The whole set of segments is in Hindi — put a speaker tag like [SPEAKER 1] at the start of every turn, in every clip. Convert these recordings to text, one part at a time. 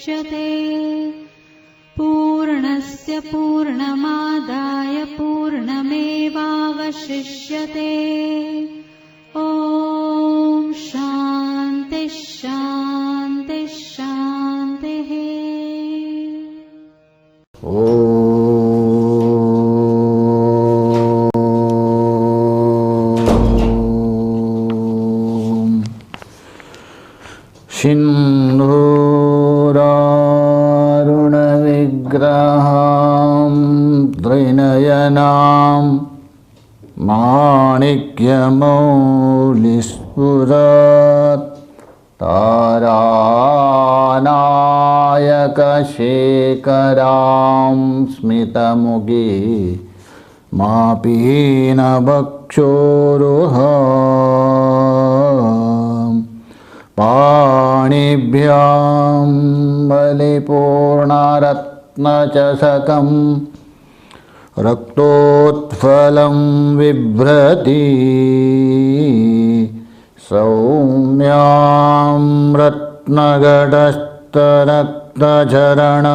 [SPEAKER 1] मुच्यते। पूर्णस्य पूर्णमादाय पूर्णमेवावशिष्यते। ॐ शान्ति शान्ति शान्तिः।
[SPEAKER 2] सिन्धूरारुणविग्रहां त्रिनयनां माणिक्यमौलिस्फुरत् तारानायकशेखरां स्मितमुखी मापीनवक्षोरुहाम् पाणिभ्यां बलिपूर्णरत्नचषकं रक्तोत्फलं बिभ्रति। सौम्यां रत्नघटस्थरक्तचरण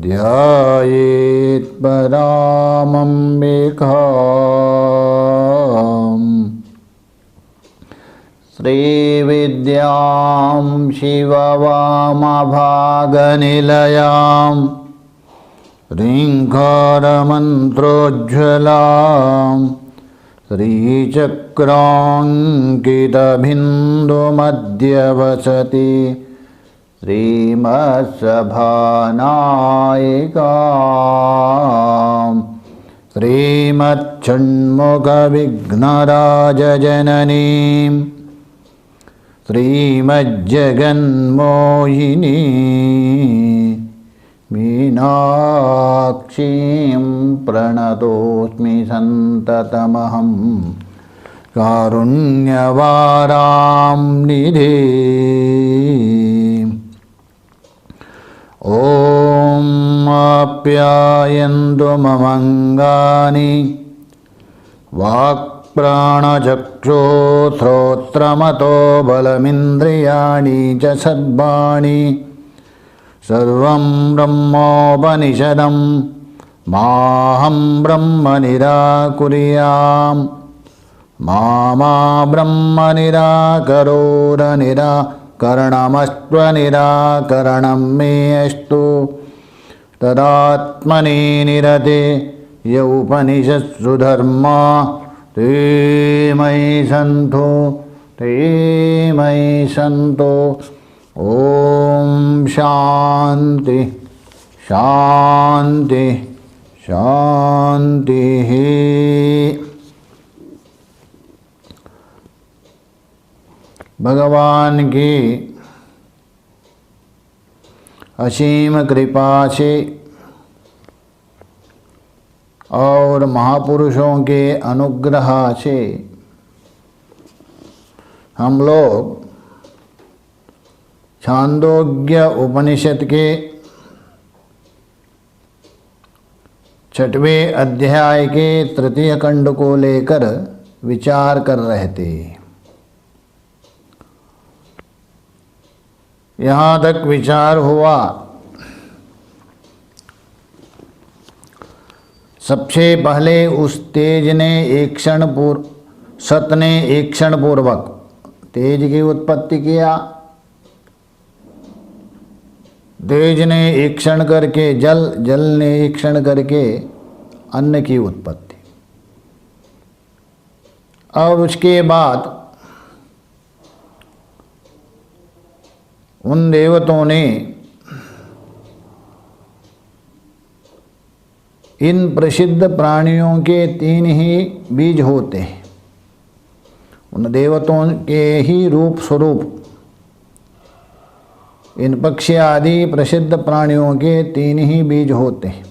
[SPEAKER 2] ध्यायेत् परामम्बिकाम्। श्रीविद्यां शिववामभागनिलयां ह्रीङ्कारमन्त्रोज्ज्वलां श्रीचक्राङ्कितबिन्दुमध्यवसति श्रीमत्सभानायिकां श्रीमच्छण्मुखविघ्नराजजननीं श्रीमज्जगन्मोहिनी मीनाक्षीं प्रणतोऽस्मि सन्ततमहं कारुण्यवारां निधिम्। ॐ आप्यायन्तु ममङ्गानि वाक्प्राणचक्षुश्रोत्रमतो बलमिन्द्रियाणि च सर्वाणि सर्वं ब्रह्मोपनिषदं माहं ब्रह्म निराकुर्यां मा ब्रह्म निराकरोरनिराकरणमस्त्वनिराकरणं मे अस्तु। तदात्मनि निरते य उपनिषत्सु धर्मा ते मयि सन्तो। ॐ शान्ति शान्ति शान्तिः। भगवान की असीम कृपा से और महापुरुषों के अनुग्रह से हम लोग छांदोग्य उपनिषद के 6वें अध्याय के तृतीय खंड को लेकर विचार कर रहे थे। यहाँ तक विचार हुआ सबसे पहले उस तेज ने सत ने एक क्षण पूर्वक तेज की उत्पत्ति किया। तेज ने एक क्षण करके जल ने एक क्षण करके अन्न की उत्पत्ति, और उसके बाद उन देवताओं ने इन प्रसिद्ध प्राणियों के 3 ही बीज होते हैं। उन देवताओं के ही रूप स्वरूप इन पक्षी आदि प्रसिद्ध प्राणियों के 3 ही बीज होते हैं,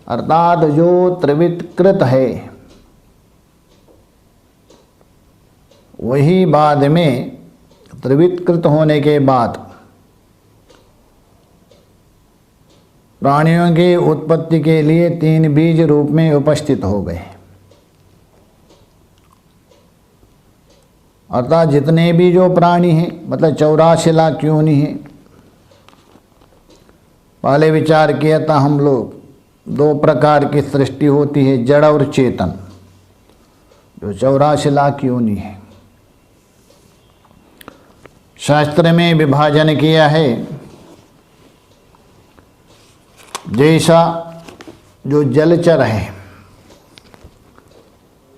[SPEAKER 2] अर्थात जो त्रिवितकृत है वही बाद में त्रिवितकृत होने के बाद प्राणियों की उत्पत्ति के लिए 3 बीज रूप में उपस्थित हो गए। अर्थात जितने भी जो प्राणी हैं, मतलब 84 लाख योनि हैं। पहले विचार किया था हम लोग, 2 प्रकार की सृष्टि होती है, जड़ और चेतन, जो 84 लाख योनि है। शास्त्र में विभाजन किया है, जैसा जो जलचर है,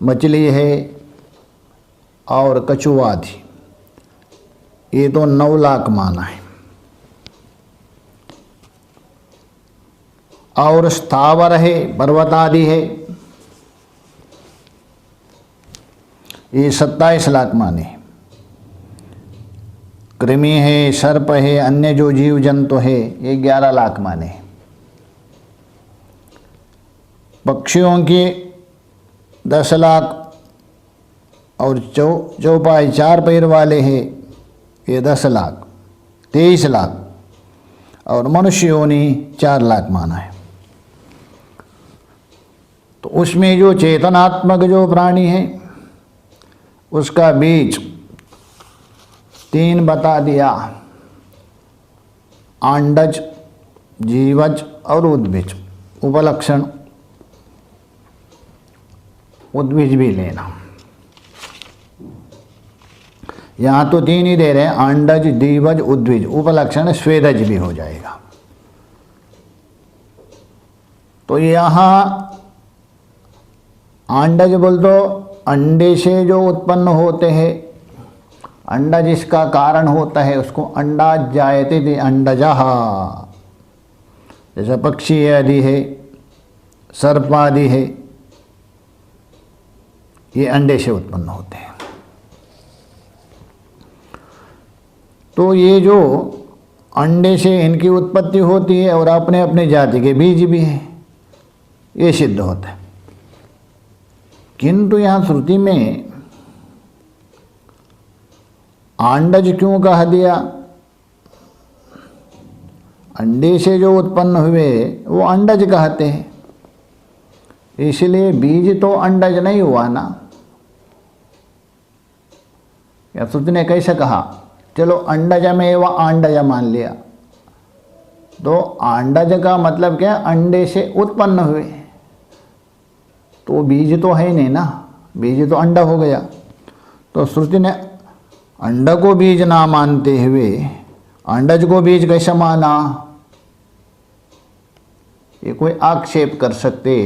[SPEAKER 2] मछली है और कछुआ थी, ये तो 9 लाख माना है। और स्थावर है, पर्वत आदि है, ये 27 लाख माने। कृमि है, सर्प है, अन्य जो जीव जंतु है, ये 11 लाख माने। पक्षियों के 10 लाख और चौपाई 4 पैर वाले हैं, ये 10 लाख, 23 लाख। और मनुष्य योनि 4 लाख माना है। तो उसमें जो चेतनात्मक जो प्राणी है, उसका बीज 3 बता दिया, आंडज, जीवज और उद्भिज। उपलक्षण उद्भिज भी लेना, यहाँ तो 3 ही दे रहे हैं, आंडज, दीवज, उद्भिज। उपलक्षण स्वेदज भी हो जाएगा। तो यहाँ अंडज बोल दो, अंडे से जो उत्पन्न होते हैं, अंडा जिसका कारण होता है उसको अंडा जायते थे, अंडजः। जैसा पक्षी आदि है, सर्प आदि है, ये अंडे से उत्पन्न होते हैं। तो ये जो अंडे से इनकी उत्पत्ति होती है और अपने अपने जाति के बीज भी हैं, ये सिद्ध होता है। किंतु यहाँ श्रुति में आंडज क्यों कह दिया? अंडे से जो उत्पन्न हुए वो अंडज कहते हैं, इसलिए बीज तो अंडज नहीं हुआ ना। या श्रुति ने कैसे कहा? चलो अंडज में व आंडज मान लिया, तो आंडज का मतलब क्या? अंडे से उत्पन्न हुए, तो बीज तो है नहीं ना, बीज तो अंडा हो गया। तो श्रुति ने अंडा को बीज ना मानते हुए अंडज को बीज कैसे माना? ये कोई आक्षेप कर सकते।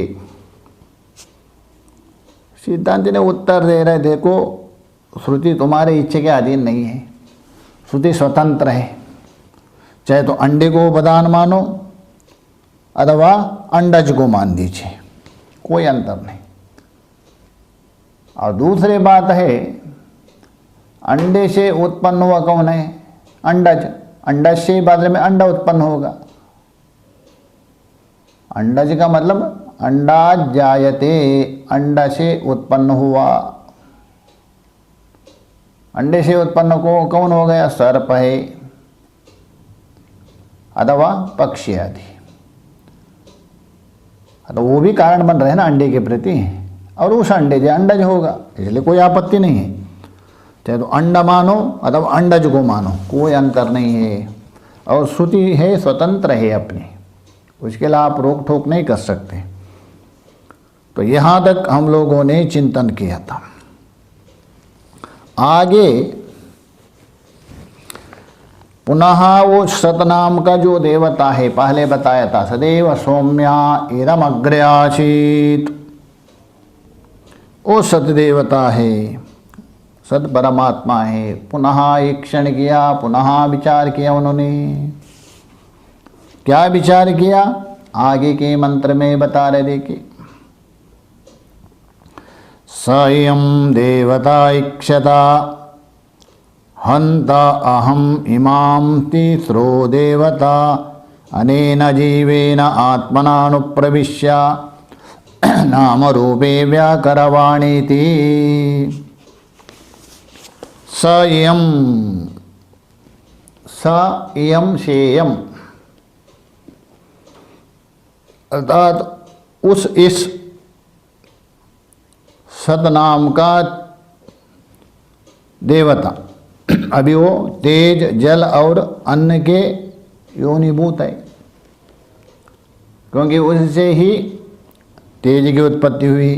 [SPEAKER 2] सिद्धांत ने उत्तर दे रहे, देखो श्रुति तुम्हारे इच्छा के अधीन नहीं है, श्रुति स्वतंत्र है। चाहे तो अंडे को बदान मानो अथवा अंडज को मान दीजिए, कोई अंतर नहीं। और दूसरी बात है, अंडे से उत्पन्न हुआ कौन है? अंडज। अंडज से बदले में अंडा उत्पन्न होगा। अंडज का मतलब अंडा जायते, अंडा से उत्पन्न हुआ। अंडे से उत्पन्न को कौन हो गया? सर्प है अथवा पक्षी आदि। तो वो भी कारण बन रहे हैं ना अंडे के प्रति, और उस अंडे से अंडज होगा, इसलिए कोई आपत्ति नहीं है। चाहे तो अंडा मानो अथवा अंडज को मानो, कोई अंतर नहीं है। और श्रुति है स्वतंत्र है अपनी, उसके लिए आप रोक ठोक नहीं कर सकते। तो यहाँ तक हम लोगों ने चिंतन किया था। आगे पुनः वो सतनाम का जो देवता है, पहले बताया था, सदैव सौम्या इदम अग्रे आसीत, वो सतदेवता है, सत परमात्मा है। पुनः एक क्षण किया, पुनः विचार किया उन्होंने। क्या विचार किया? आगे के मंत्र में बता रहे, देखिए। सयं देवता इक्षता हंता अहम इमां तीस्रो देवता अनेन जीवेन आत्मनानुप्रविश्य नाम रूपे व्याकरवाणीति। सयं, सयं शेयम, अर्थात उस इस सतनाम का देवता, अभी वो तेज, जल और अन्न के योनिभूत है, क्योंकि उससे ही तेज की उत्पत्ति हुई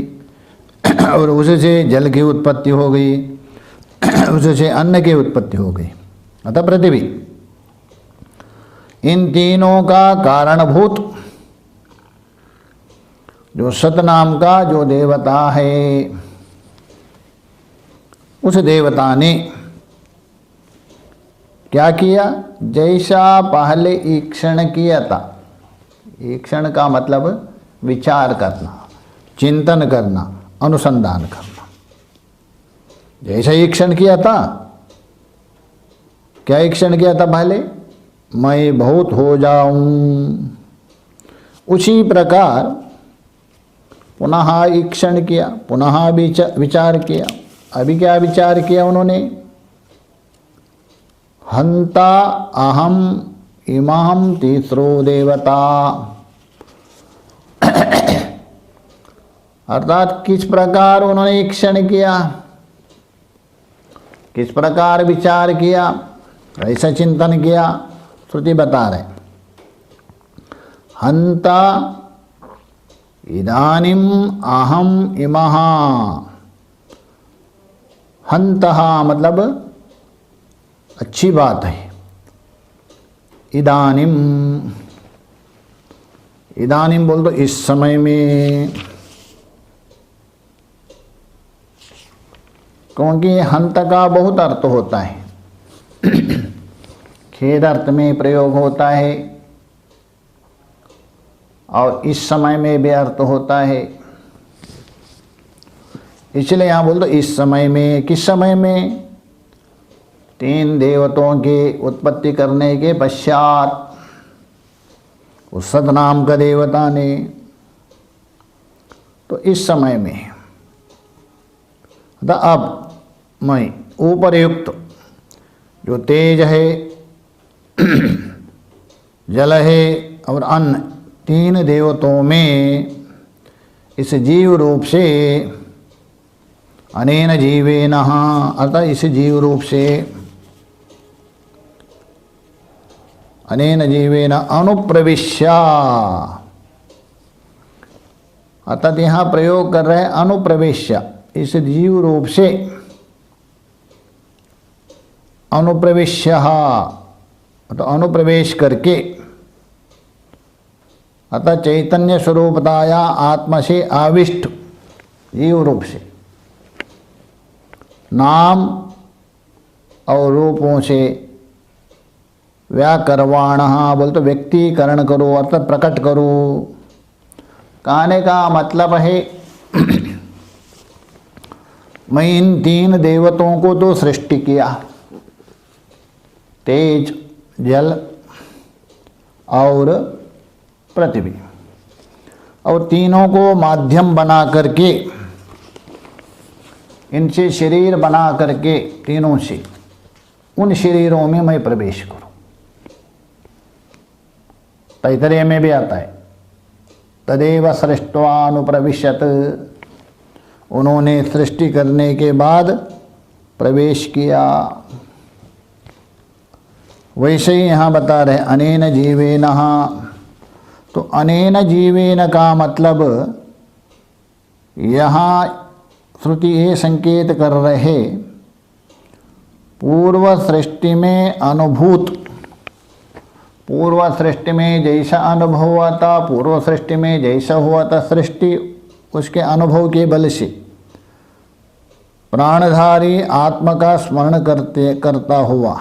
[SPEAKER 2] और उससे जल की उत्पत्ति हो गई, उससे अन्न की उत्पत्ति हो गई। अतः पृथ्वी इन तीनों का कारणभूत जो सतनाम का जो देवता है, उस देवता ने क्या किया? जैसा पहले ईक्षण किया था, ईक्षण का मतलब विचार करना, चिंतन करना, अनुसंधान करना। जैसा ईक्षण किया था, क्या ईक्षण किया था पहले? मैं बहुत हो जाऊं। उसी प्रकार पुनः ईक्षण किया, पुनः विचार किया। अभी क्या विचार किया उन्होंने? हंता अहम इमाम तीसरो देवता, अर्थात किस प्रकार उन्होंने ईक्षण किया, किस प्रकार विचार किया, ऐसा चिंतन किया। श्रुति बता रहे, हंता इदानीम अहम इमः। हंतः मतलब अच्छी बात है। इदानीम, इदानीम बोल दो इस समय में, क्योंकि हंत का बहुत अर्थ होता है। खेद अर्थ में प्रयोग होता है और इस समय में भी अर्थ होता है। इसलिए यहाँ बोल दो इस समय में। किस समय में? तीन देवताओं के उत्पत्ति करने के पश्चात उस सतनाम का देवता ने, तो इस समय में। अब मैं ऊपरयुक्त जो तेज है, जल है और अन्न, तीन देवताओं में इस जीव रूप से अनेन जीवेन, अर्थात इस जीव रूप से अनेन जीवेन अनुप्रविश्य, अर्थात यहाँ प्रयोग कर रहे हैं अनुप्रविश्य, इस जीव रूप से अनुप्रविश्य, तो अनुप्रवेश करके, अतः चैतन्य स्वरूपताया आत्मा से आविष्ट जीव रूप से, नाम और रूपों से व्याकरवाण, बोल तो व्यक्तिकरण करो, अर्थात प्रकट करो। कहने का मतलब है मैं इन तीन देवताओं को तो सृष्टि किया, तेज, जल और पृथ्वी, और तीनों को माध्यम बना करके, इनसे शरीर बना करके, तीनों से उन शरीरों में मैं प्रवेश करूं। तैतरेय में भी आता है, तदेव सृष्ट्वानुप्रविशत, उन्होंने सृष्टि करने के बाद प्रवेश किया। वैसे ही यहाँ बता रहे अनेन जीवेन, तो अनेन जीवेन का मतलब यहाँ श्रुति ये संकेत कर रहे पूर्व सृष्टि में अनुभूत, पूर्व सृष्टि में जैसा अनुभव हुआ था, पूर्व सृष्टि में जैसा हुआ था सृष्टि, उसके अनुभव के बल से प्राणधारी आत्मा का स्मरण करता हुआ,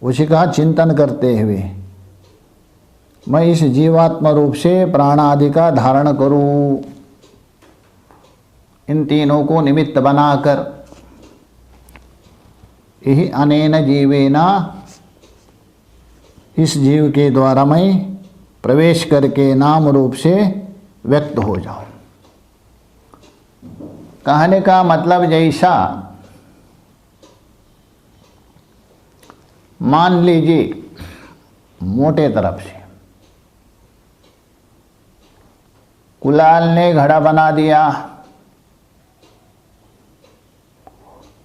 [SPEAKER 2] उसी का चिंतन करते हुए मैं इस जीवात्मा रूप से प्राण आदि का धारण करूं, इन तीनों को निमित्त बनाकर, यही अनेन जीवेना, इस जीव के द्वारा मैं प्रवेश करके नाम रूप से व्यक्त हो जाऊं। कहने का मतलब जैसा मान लीजिए मोटे तरफ से कुलाल ने घड़ा बना दिया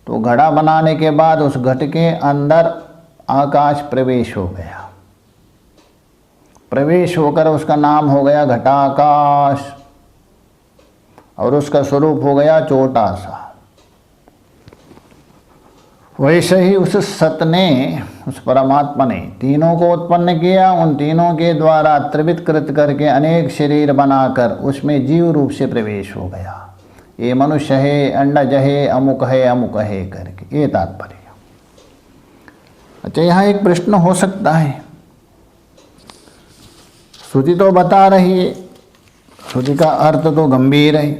[SPEAKER 2] तो घड़ा बनाने के बाद उस घट के अंदर आकाश प्रवेश हो गया। प्रवेश होकर उसका नाम हो गया घटाकाश और उसका स्वरूप हो गया छोटा सा। वैसे ही उस सत ने, उस परमात्मा ने तीनों को उत्पन्न किया, उन तीनों के द्वारा त्रिविध कृत करके अनेक शरीर बनाकर उसमें जीव रूप से प्रवेश हो गया। ये मनुष्य है, अंडज है, अमुक है करके, ये तात्पर्य। अच्छा, यहाँ एक प्रश्न हो सकता है। श्रुति तो बता रही है, श्रुति का अर्थ तो गंभीर है।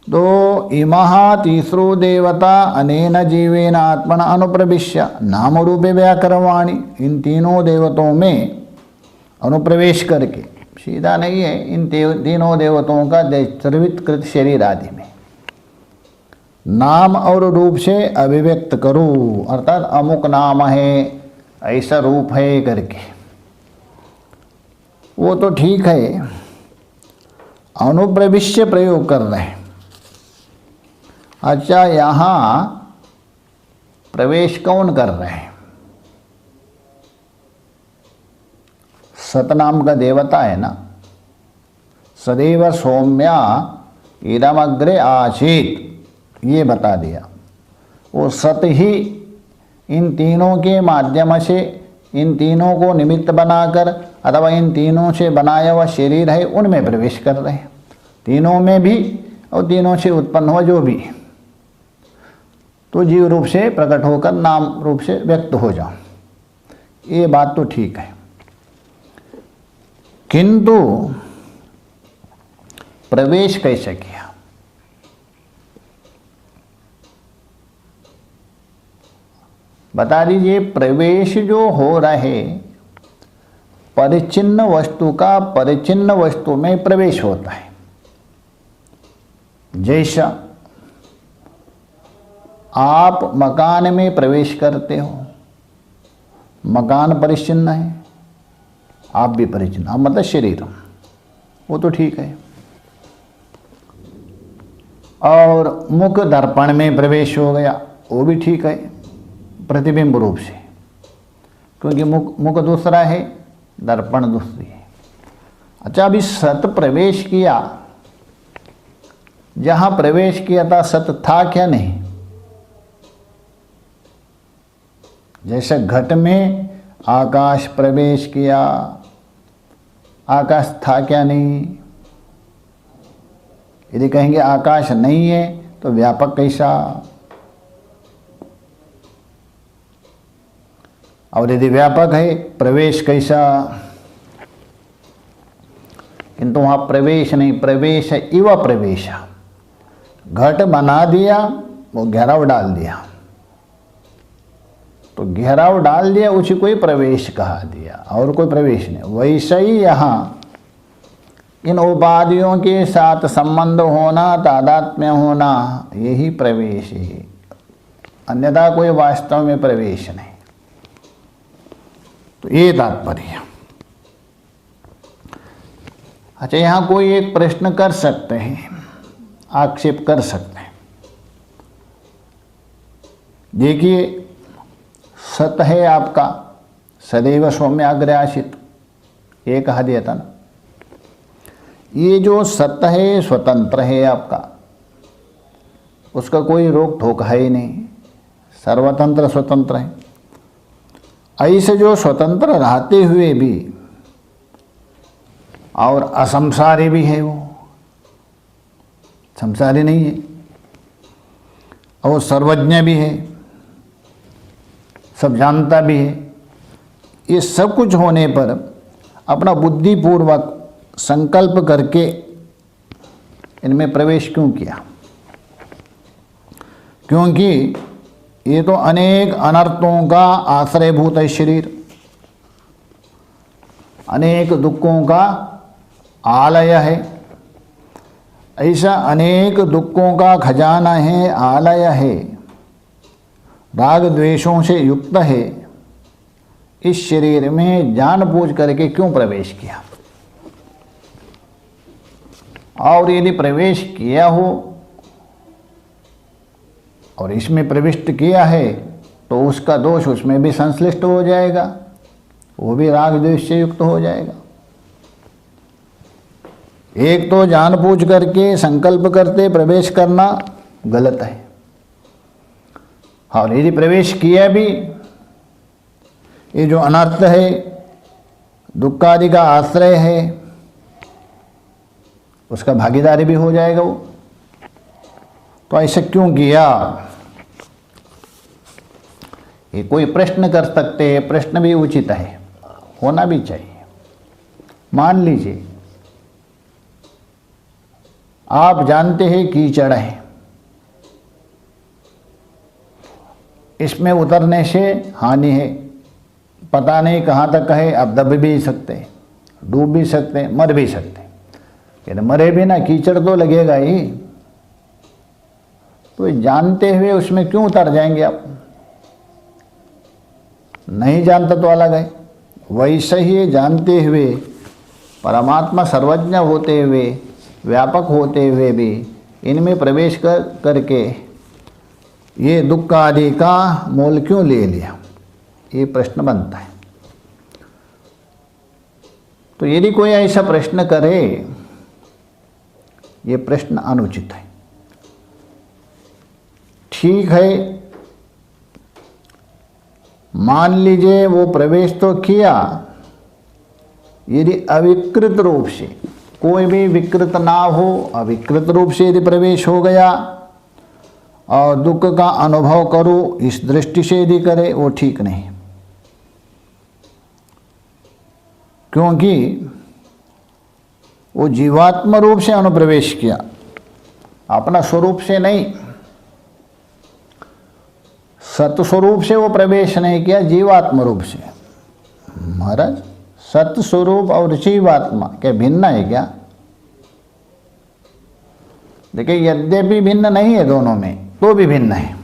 [SPEAKER 2] तो इमः तीसरो देवता अनेन जीवेन आत्मना अनुप्रविश्य नाम रूपे व्याकरवाणी, इन तीनों देवताओं में अनुप्रवेश करके, सीधा नहीं है, इन तीनों देवताओं का त्रिविध कृत शरीर आदि में नाम और रूप से अभिव्यक्त करो, अर्थात अमुक नाम है, ऐसा रूप है करके। वो तो ठीक है, अनुप्रविश्य प्रयोग कर रहे हैं। अच्छा, यहाँ प्रवेश कौन कर रहे हैं? सतनाम का देवता है ना। सदैव सौम्या इदमग्रे आसीत, ये बता दिया। वो सत ही इन तीनों के माध्यम से, इन तीनों को निमित्त बनाकर अथवा इन तीनों से बनाया हुआ शरीर है उनमें प्रवेश कर रहे हैं, तीनों में भी और तीनों से उत्पन्न हुआ जो भी, तो जीव रूप से प्रकट होकर नाम रूप से व्यक्त हो जाओ। ये बात तो ठीक है, किंतु प्रवेश कैसे किया? बता दीजिए। प्रवेश जो हो रहे, परिचिन्न वस्तु का परिचिन्न वस्तु में प्रवेश होता है। जैसा आप मकान में प्रवेश करते हो, मकान परिचिन्न है, आप भी परिचिन्न, आप मतलब शरीर, वो तो ठीक है। और मुख दर्पण में प्रवेश हो गया, वो भी ठीक है, प्रतिबिंब रूप से, क्योंकि मुख दूसरा है, दर्पण दूसरी है। अच्छा, अभी सत प्रवेश किया, जहां प्रवेश किया था सत था क्या? नहीं। जैसे घट में आकाश प्रवेश किया, आकाश था क्या? नहीं। यदि कहेंगे आकाश नहीं है तो व्यापक कैसा? और यदि व्यापक है प्रवेश कैसा? किंतु वहाँ प्रवेश नहीं, प्रवेश इव प्रवेश। घट बना दिया, वो घेराव डाल दिया, तो घेराव डाल दिया, उसी को ही प्रवेश कहा दिया, और कोई प्रवेश नहीं। वैसे ही यहाँ इन उपाधियों के साथ संबंध होना, तादात्म्य होना, यही प्रवेश है, अन्यथा कोई वास्तव में प्रवेश नहीं। तो ये तात्पर्य। अच्छा, यहाँ कोई एक प्रश्न कर सकते हैं, आक्षेप कर सकते हैं। देखिए, सत है आपका, सदैव सौम्य अग्रे आशित, ये कहा दिया था ना। ये जो सत है स्वतंत्र है आपका, उसका कोई रोक टोक है ही नहीं, सर्वतंत्र स्वतंत्र है। ऐसे जो स्वतंत्र रहते हुए भी और असंसारी भी है, वो संसारी नहीं है, और सर्वज्ञ भी है, सब जानता भी है। ये सब कुछ होने पर अपना बुद्धिपूर्वक संकल्प करके इनमें प्रवेश क्यों किया? क्योंकि ये तो अनेक अनर्थों का आश्रयभूत है शरीर, अनेक दुखों का आलय है। ऐसा अनेक दुखों का खजाना है, आलय है, राग द्वेषों से युक्त है। इस शरीर में जानबूझ करके क्यों प्रवेश किया? और यदि प्रवेश किया हो और इसमें प्रविष्ट किया है तो उसका दोष उसमें भी संश्लिष्ट हो जाएगा, वो भी राग द्वेष से युक्त हो जाएगा। एक तो जानबूझ करके संकल्प करते प्रवेश करना गलत है, और यदि प्रवेश किया भी, ये जो अनर्थ है, दुख आदि का आश्रय है, उसका भागीदारी भी हो जाएगा वो। तो ऐसा क्यों किया? ये कोई प्रश्न कर सकते हैं, प्रश्न भी उचित है, होना भी चाहिए। मान लीजिए आप जानते हैं कीचड़ है, इसमें उतरने से हानि है, पता नहीं कहाँ तक है, आप दब भी सकते हैं, डूब भी सकते हैं, मर भी सकते हैं। यदि मरे भी ना, कीचड़ तो लगेगा ही, तो जानते हुए उसमें क्यों उतर जाएंगे आप? नहीं जानता तो अलग है, वैसे ही जानते हुए परमात्मा सर्वज्ञ होते हुए, व्यापक होते हुए भी इनमें प्रवेश करके ये दुख आदि का मोल क्यों ले लिया, ये प्रश्न बनता है। तो यदि कोई ऐसा प्रश्न करे, ये प्रश्न अनुचित है। ठीक है, मान लीजिए वो प्रवेश तो किया, यदि अविकृत रूप से, कोई भी विकृत ना हो, अविकृत रूप से यदि प्रवेश हो गया और दुख का अनुभव करो, इस दृष्टि से यदि करे, वो ठीक नहीं। क्योंकि वो जीवात्म रूप से अनुप्रवेश किया, अपना स्वरूप से नहीं, सत्स्वरूप से वो प्रवेश नहीं किया, जीवात्म रूप से। महाराज, सत्स्वरूप और जीवात्मा क्या भिन्न है क्या? देखिए, यद्यपि भिन्न नहीं है दोनों में, तो भी भिन्न है।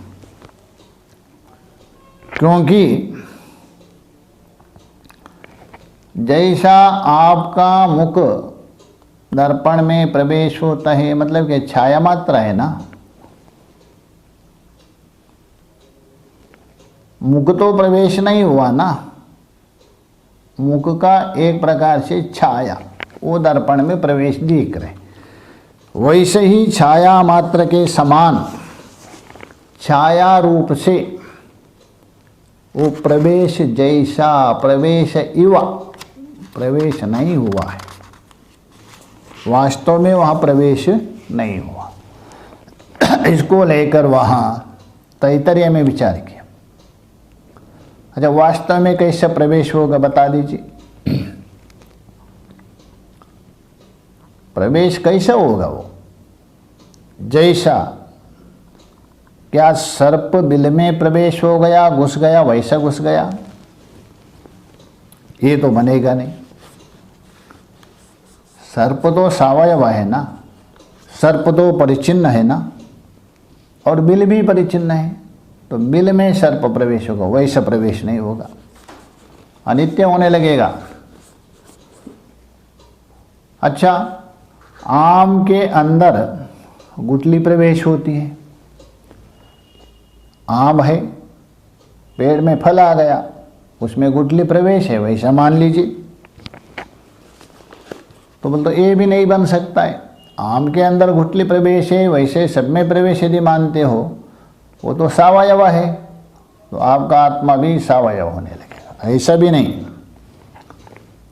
[SPEAKER 2] क्योंकि जैसा आपका मुख दर्पण में प्रवेश होता है, मतलब कि छाया मात्र है ना, मुख तो प्रवेश नहीं हुआ ना, मुख का एक प्रकार से छाया वो दर्पण में प्रवेश दिख रहे। वैसे ही छाया मात्र के समान छाया रूप से वो प्रवेश जैसा, प्रवेश इवा प्रवेश नहीं हुआ है, वास्तव में वहाँ प्रवेश नहीं हुआ। इसको लेकर वहाँ तैतरीय में विचार किया। अच्छा, वास्तव में कैसा प्रवेश होगा बता दीजिए। प्रवेश कैसा होगा वो? जैसा, क्या सर्प बिल में प्रवेश हो गया, घुस गया, वैसा घुस गया? ये तो बनेगा नहीं। सर्प तो सावयव है ना, सर्प तो परिचिन्न है ना, और बिल भी परिचिन्न है, तो बिल में सर्प प्रवेश होगा, वैसा प्रवेश नहीं होगा, अनित्य होने लगेगा। अच्छा, आम के अंदर गुठली प्रवेश होती है, आम है, पेड़ में फल आ गया, उसमें गुठली प्रवेश है, वैसा मान लीजिए। तो बोल तो ये भी नहीं बन सकता है, आम के अंदर गुठली प्रवेश है, वैसे सब में प्रवेश यदि मानते हो, वो तो सावयव है, तो आपका आत्मा भी सावयव होने लगेगा, ऐसा भी नहीं।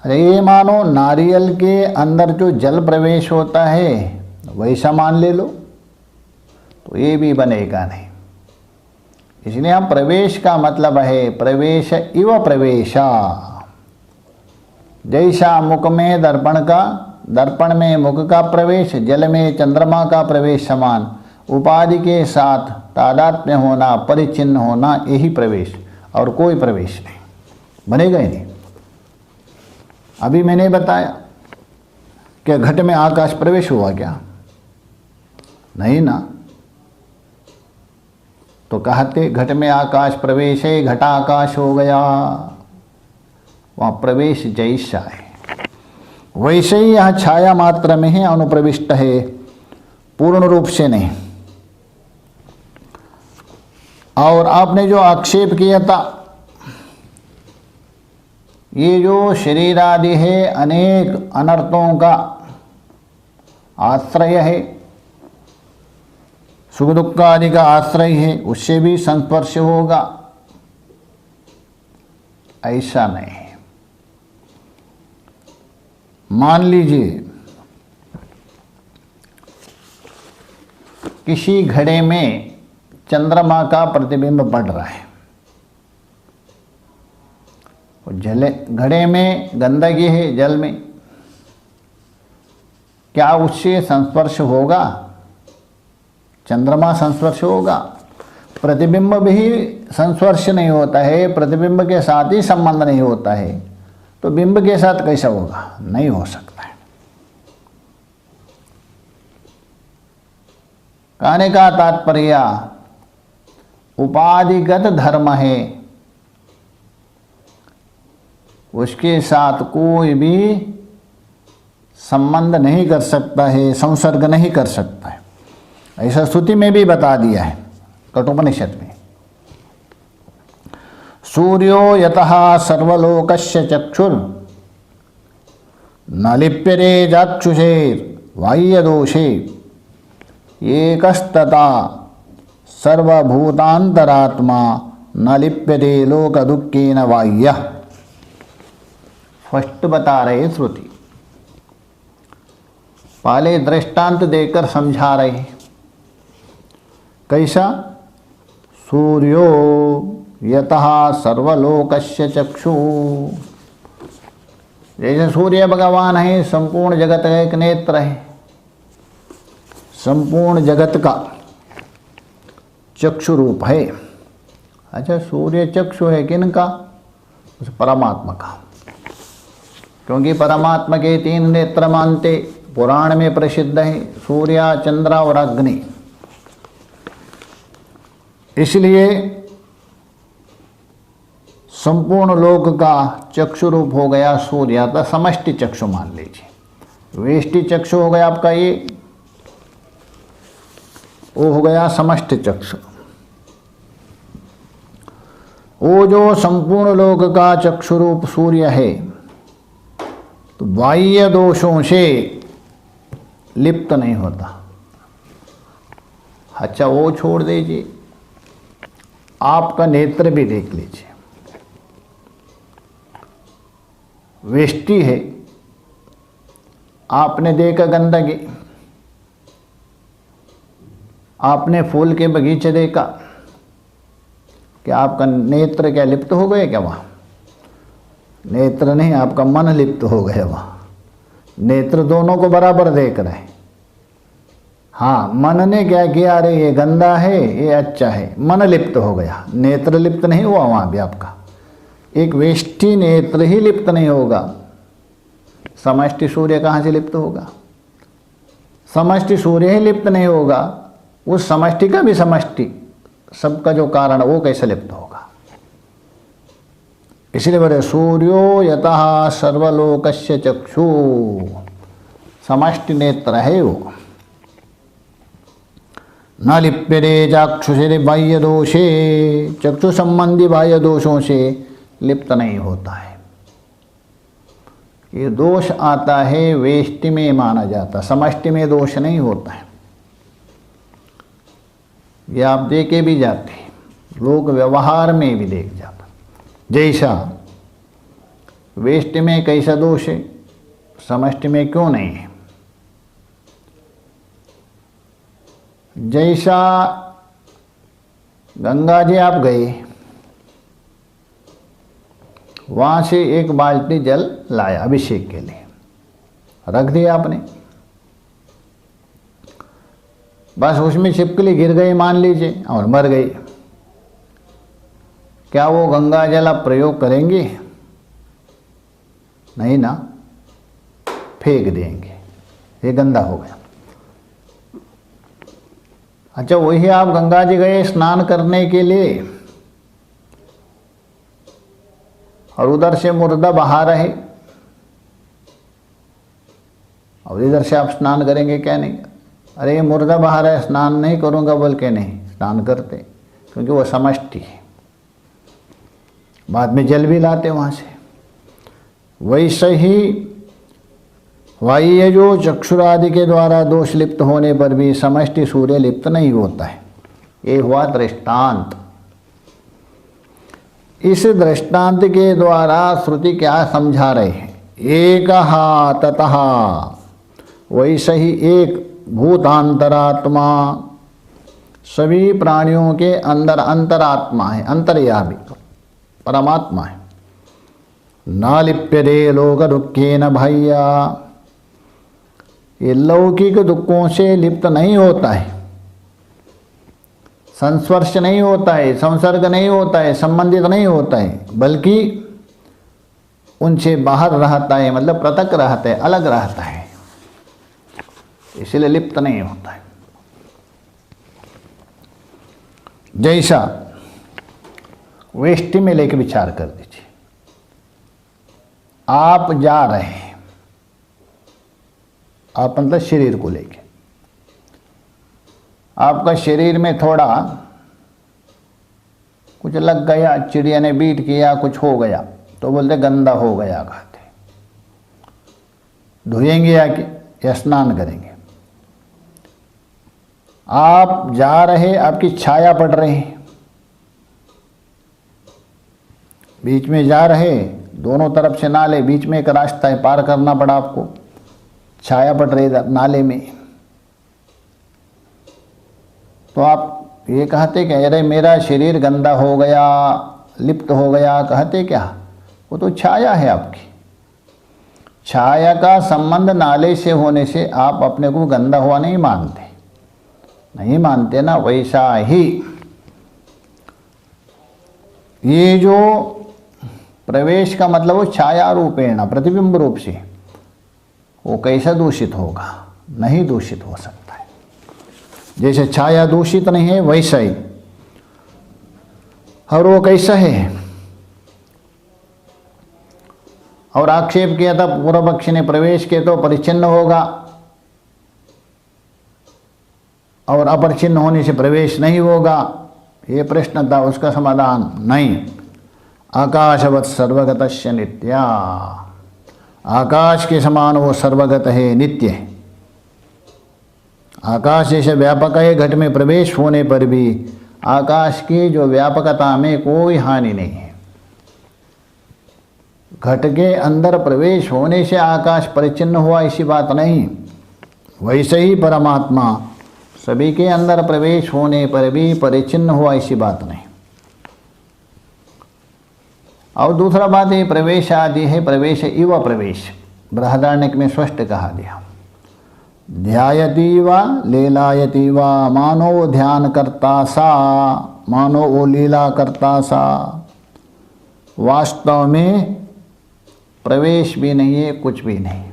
[SPEAKER 2] अरे ये मानो नारियल के अंदर जो जल प्रवेश होता है वैसा मान ले लो, तो ये भी बनेगा नहीं। इसलिए हम प्रवेश का मतलब है प्रवेश इव प्रवेशा, जैसा मुख में दर्पण में मुख का प्रवेश, जल में चंद्रमा का प्रवेश समान, उपाधि के साथ तादात्म्य होना, परिचिन्न होना, यही प्रवेश, और कोई प्रवेश नहीं, बनेगा ही नहीं। अभी मैंने बताया कि घट में आकाश प्रवेश हुआ क्या? नहीं ना, तो कहते घट में आकाश प्रवेश है, घटाकाश हो गया, वहाँ प्रवेश जैसा है वैसे ही यहाँ छाया मात्र में ही अनुप्रविष्ट है, पूर्ण रूप से नहीं। और आपने जो आक्षेप किया था, ये जो शरीर आदि है अनेक अनर्थों का आश्रय है, सुख दुख आदि का आश्रय है, उससे भी संस्पर्श होगा, ऐसा नहीं है। मान लीजिए किसी घड़े में चंद्रमा का प्रतिबिंब पड़ रहा है, जले घड़े में गंदगी है, जल में, क्या उससे संस्पर्श होगा? चंद्रमा संस्पर्श होगा? प्रतिबिंब भी संस्पर्श नहीं होता है, प्रतिबिंब के साथ ही संबंध नहीं होता है, तो बिंब के साथ कैसा होगा? नहीं हो सकता है। कहने का तात्पर्य उपाधिगत धर्म है, उसके साथ कोई भी संबंध नहीं कर सकता है, संसर्ग नहीं कर सकता है। ऐसा श्रुति में भी बता दिया है कठोपनिषद में। सूर्यो यतः सर्वलोकस्य चक्षुर न लिप्यते चाक्षुषेर बाह्यदोषे एकस्तथा सर्वभूतांतरात्मा न लिप्यते लोक दुःखेन बाह्यः। फर्स्ट बता रहे श्रुति, पहले दृष्टांत देकर समझा रहे हैं। कैसा? सूर्यो यतः सर्वलोकस्य चक्षु, जैसे सूर्य भगवान है, संपूर्ण जगत का एक नेत्र है, संपूर्ण जगत का चक्षु रूप है। अच्छा, सूर्य चक्षु है किन का? उस परमात्मा का, क्योंकि परमात्मा के 3 नेत्र मानते पुराण में प्रसिद्ध है, सूर्य, चंद्र और अग्नि। इसलिए संपूर्ण लोक का चक्षु रूप हो गया सूर्य, तो समष्टि चक्षु मान लीजिए। वेष्टि चक्षु हो गया आपका ये, वो हो गया समष्टि चक्षु। वो जो संपूर्ण लोक का चक्षु रूप सूर्य है, तो बाह्य दोषों से लिप्त नहीं होता। अच्छा, वो छोड़ दीजिए, आपका नेत्र भी देख लीजिए। वेष्टि है, आपने देखा गंदगी, आपने फूल के बगीचे देखा, क्या आपका नेत्र क्या लिप्त हो गए क्या वहाँ? नेत्र नहीं, आपका मन लिप्त हो गया वहाँ। नेत्र दोनों को बराबर देख रहे हैं। हाँ, मन ने क्या किया? अरे ये गंदा है, ये अच्छा है, मन लिप्त हो गया, नेत्र लिप्त नहीं हुआ वहाँ भी आपका। एक वेष्टि नेत्र ही लिप्त नहीं होगा, समष्टि सूर्य कहाँ से लिप्त होगा? समष्टि सूर्य ही लिप्त नहीं होगा, उस समष्टि का भी समष्टि, सबका जो कारण, वो कैसे लिप्त होगा? इसलिए बोले सूर्यो यतः सर्वलोकस्य चक्षु, समष्टि नेत्र है वो। न लिप्यते चाक्षुषे बाह्य दोषे, चक्षु संबंधी बाह्य दोषों से लिप्त नहीं होता है। ये दोष आता है वेष्टि में माना जाता, समष्टि में दोष नहीं होता है। ये आप देखे भी जाते हैं, लोग व्यवहार में भी देख जाता। जैसा वेष्टि में कैसा दोष है, समष्टि में क्यों नहीं है? जैसा गंगा जी आप गए, वहाँ से एक बाल्टी जल लाया अभिषेक के लिए, रख दिया आपने, बस उसमें छिपकली गिर गई मान लीजिए और मर गई। क्या वो गंगा जल आप प्रयोग करेंगे? नहीं ना, फेंक देंगे, ये गंदा हो गया। अच्छा, वही आप गंगा जी गए स्नान करने के लिए और उधर से मुर्दा बहा रहे, और इधर से आप स्नान करेंगे क्या? नहीं। अरे मुर्दा बहा रहा है, स्नान नहीं करूँगा बोल के नहीं स्नान करते। क्योंकि वो समष्टि है, बाद में जल भी लाते वहाँ से। वैसे ही वाह्य जो चक्षुरादि के द्वारा दोष लिप्त होने पर भी समष्टि सूर्य लिप्त नहीं होता है। ये हुआ दृष्टांत। इस दृष्टांत के द्वारा श्रुति क्या समझा रहे हैं? एकहा ततः, वैसे ही एक भूतांतरात्मा सभी प्राणियों के अंदर अंतरात्मा है, अंतर्यामी परमात्मा है। ना लिप्यते लोक दुखेन भैया, ये लौकिक दुखों से लिप्त नहीं होता है, संस्पर्श नहीं होता है, संसर्ग नहीं होता है, संबंधित नहीं होता है, बल्कि उनसे बाहर रहता है, मतलब पृथक रहता है, अलग रहता है, इसलिए लिप्त नहीं होता है। जैसा वेष्टि में लेके विचार कर दीजिए, आप जा रहे हैं, आप मतलब शरीर को लेके, आपका शरीर में थोड़ा कुछ लग गया, चिड़िया ने बीट किया, कुछ हो गया, तो बोलते गंदा हो गया, कहते धोएंगे या स्नान करेंगे। आप जा रहे, आपकी छाया पड़ रही, बीच में जा रहे, दोनों तरफ से नाले, बीच में एक रास्ता है, पार करना पड़ा आपको, छाया पड़ रही नाले में, तो आप ये कहते कि अरे मेरा शरीर गंदा हो गया, लिप्त हो गया, कहते क्या? वो तो छाया है आपकी। छाया का संबंध नाले से होने से आप अपने को गंदा हुआ नहीं मानते, नहीं मानते ना। वैसा ही ये जो प्रवेश का मतलब वो छाया रूपेण, प्रतिबिंब रूप से, वो कैसा दूषित होगा? नहीं दूषित हो सकता है। जैसे छाया दूषित नहीं है वैसा ही, और वो कैसा है? और आक्षेप किया था पूर्व पक्षी ने, प्रवेश के तो परिच्छिन्न होगा, और अपरिच्छिन्न होने से प्रवेश नहीं होगा। ये प्रश्न था, उसका समाधान नहीं। आकाशवत् सर्वगतस्य नित्या, आकाश के समान वो सर्वगत है, नित्य है। आकाश जैसे व्यापक है, घट में प्रवेश होने पर भी आकाश की जो व्यापकता में कोई हानि नहीं है। घट के अंदर प्रवेश होने से आकाश परिच्छिन्न हुआ, ऐसी बात नहीं। वैसे ही परमात्मा सभी के अंदर प्रवेश होने पर भी परिच्छिन्न हुआ, ऐसी बात नहीं। और दूसरा बात ये प्रवेश आदि है, प्रवेश इव प्रवेश, बृहदारण्यक में स्पष्ट कहा गया। ध्यायति वा लीलायति वा, मानो वो ध्यान करता सा, मानो वो लीला करता सा। वास्तव में प्रवेश भी नहीं है, कुछ भी नहीं।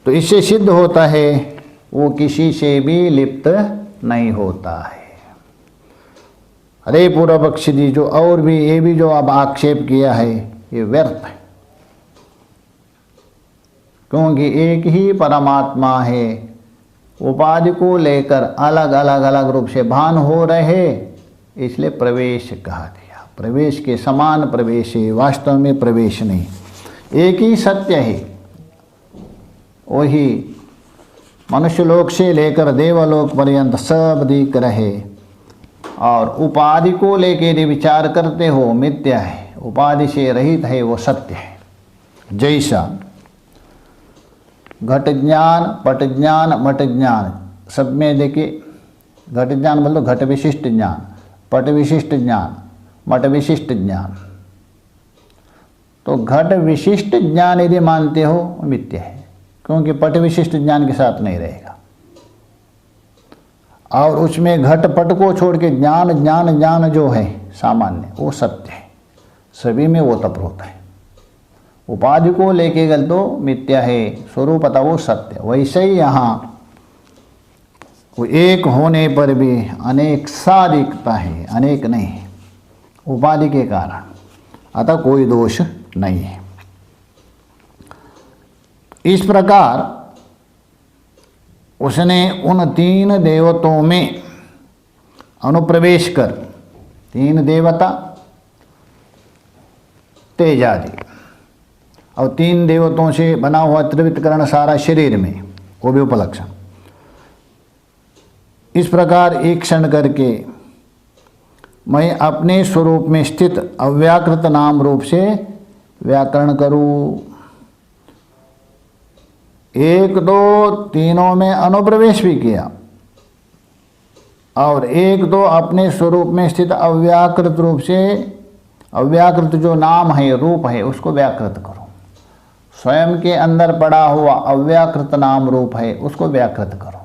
[SPEAKER 2] तो इससे सिद्ध होता है वो किसी से भी लिप्त नहीं होता है। अरे पूर्व पक्षी जी, जो और भी ये भी जो अब आक्षेप किया है ये व्यर्थ है, क्योंकि एक ही परमात्मा है। उपाधि को लेकर अलग अलग अलग रूप से भान हो रहे, इसलिए प्रवेश कहा गया। प्रवेश के समान प्रवेश है, वास्तव में प्रवेश नहीं। एक ही सत्य है, वही मनुष्य लोक से लेकर देवलोक पर्यंत सब दिख रहे। और उपाधि को लेकर यदि विचार करते हो, मिथ्या है, उपाधि से रहित है, वो सत्य है। जैसा घट ज्ञान, पट ज्ञान, मट ज्ञान, सब में देखिए, घट ज्ञान बोलो घट विशिष्ट ज्ञान, पट विशिष्ट ज्ञान, मट विशिष्ट ज्ञान। तो घट विशिष्ट ज्ञान यदि मानते हो मिथ्या है, क्योंकि पट विशिष्ट ज्ञान के साथ नहीं रहेगा। और उसमें घट पट को छोड़ के ज्ञान ज्ञान ज्ञान जो है सामान्य, वो सत्य है, सभी में वो तप होता है। उपाधि को लेके गल तो मिथ्या है, स्वरूपतः वो सत्य। वैसे ही यहाँ वो एक होने पर भी अनेक सा दिखता है, अनेक नहीं, उपाधि के कारण, अतः कोई दोष नहीं है। इस प्रकार उसने उन 3 देवताओं में अनुप्रवेश कर, 3 देवता तेज आदि और 3 देवताओं से बना हुआ त्रिवितकरण सारा शरीर में, वो भी उपलक्षण। इस प्रकार एक क्षण करके मैं अपने स्वरूप में स्थित अव्याकृत नाम रूप से व्याकरण करूं। 1 2 तीनों में अनुप्रवेश भी किया और 1 2 अपने स्वरूप में स्थित अव्याकृत रूप से, अव्याकृत जो नाम है रूप है उसको व्याकृत करो। स्वयं के अंदर पड़ा हुआ अव्याकृत नाम रूप है उसको व्याकृत करो।